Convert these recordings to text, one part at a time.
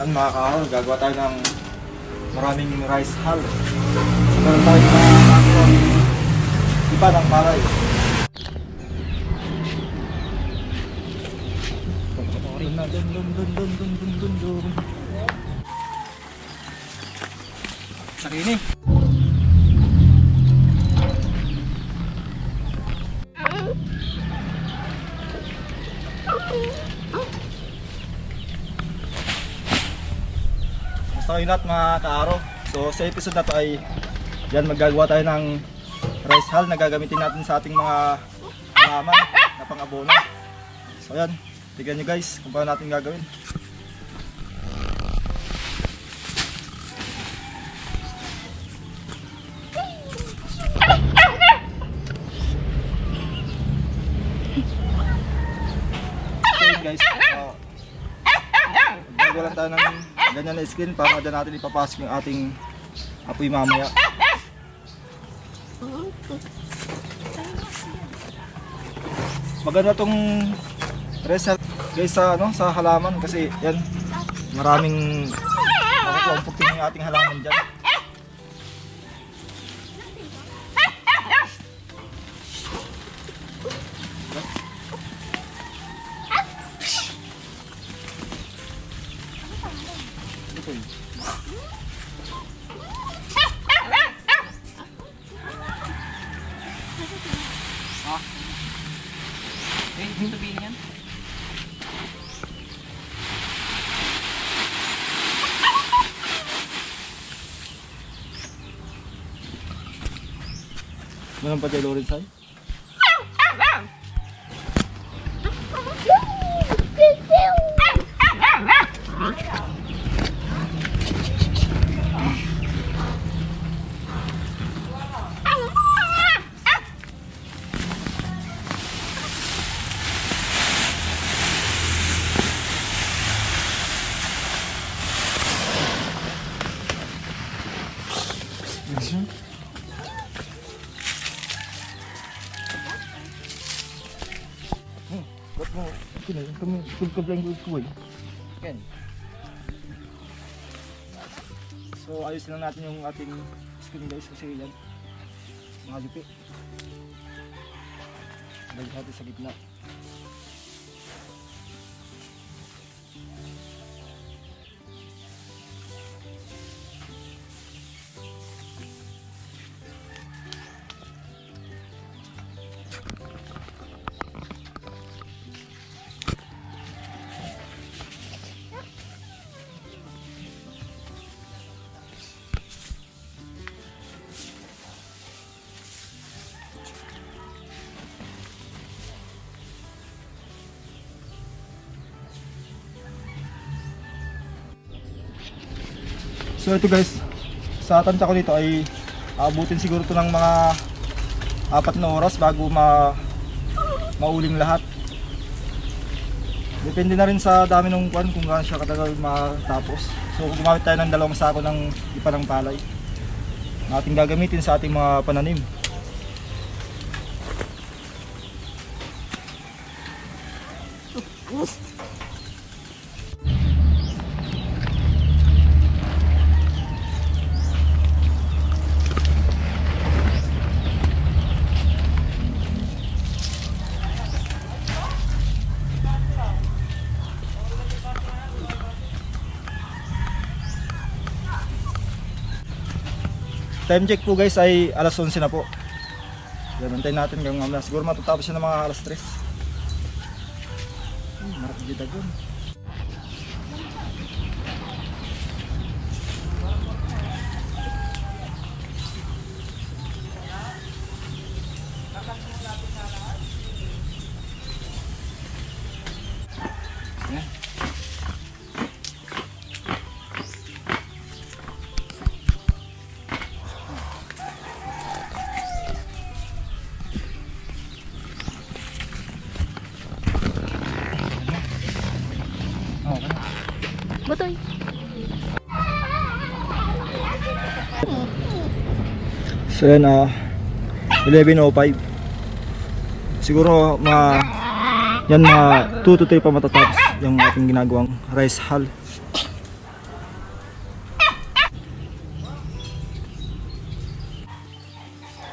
Ano mga kaahon, gagawa tayo ng maraming rice hull. Meron tayo na iba ng palay. Dun. Sakini. Basta kayo lahat mga kaaro. So sa episode na to ay yan, magagawa tayo ng rice hull na gagamitin natin sa ating mga halaman na pang-abono. So yan, tignan nyo guys kung paano natin gagawin. So guys, gagawa lang tayo ng ganyan na skin para dyan natin ipapasok yung ating apoy mamaya. Maganda tong result guys sa sa halaman kasi yan maraming makukumpok yung ating halaman diyan. Yung sabihin yan? Meron pa tayo Lawrence ay? Ba't mo? Kami lang ko eh. Yan. So ayusin lang natin yung ating skin guys kasi yan mga lupi. Lagyan natin sa gitna. So ito guys, sa tansya ko dito ay aabutin siguro ito ng mga 4 na oras bago mauling lahat. Depende na rin sa dami ng kung gaano siya katagal matapos. So gumamit tayo ng 2 sako ng ipa ng palay na ating gagamitin sa ating mga pananim. Time check po guys ay alas 11 na po. Yan, antayin natin hanggang mamaya. Siguro matatapos siya ng mga alas 3. Marami dito doon. Butoy. So yan, 11:05. Siguro yan mga 2 to 3 pa matatapos yung ating ginagawang rice hull.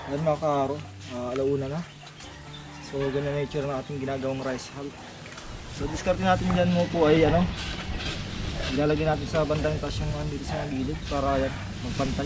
Ayan mga kaaro, alauna na. So ganyan na nature ng ating ginagawang rice hull. So discard natin dyan mo po ay ano, ilalagay natin sa bandang taas yung dito sa gilid para yan, magpantay.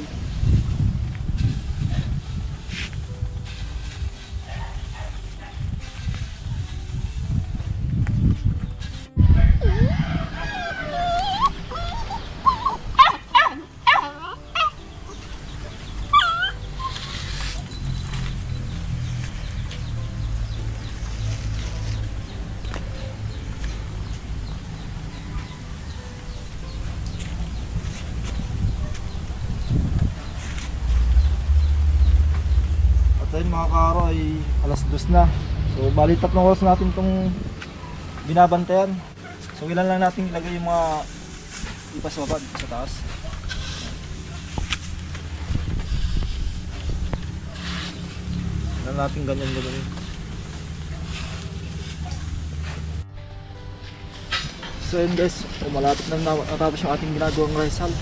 Ayun mga kaaro ay alas 2 na. So bali 3 oras natin itong binabantayan. So ilan lang natin ilagay yung mga ipaswabad sa taas. Ilan natin ganyan. So yun guys, malapit na natapos yung ating ginagawang rice hull.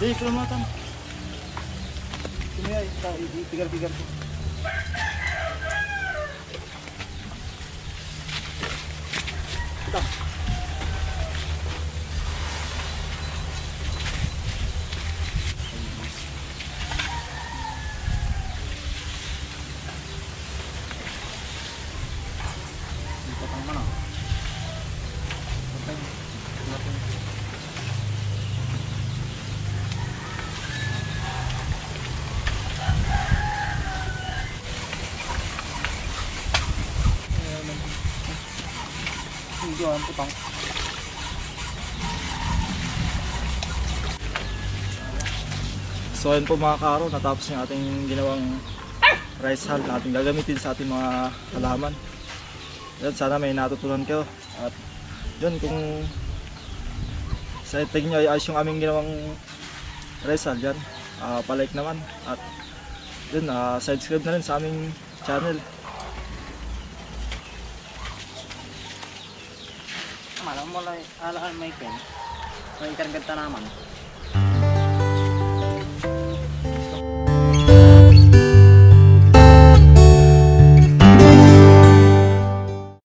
Sige, kelamatan. Sini ya, tigar-tigar tuh. Kita. Dipotong mana? Potong. Ang putang. So ayun po mga kaaro, natapos yung ating ginawang rice hull na ating gagamitin sa ating mga halaman. Yan, sana may natutunan kayo. At yun, kung sa tingin nyo ay ayos yung aming ginawang rice hull dyan, palike naman. At yun, subscribe na rin sa aming channel. Malam mulai ala may pen. May kargat tanaman.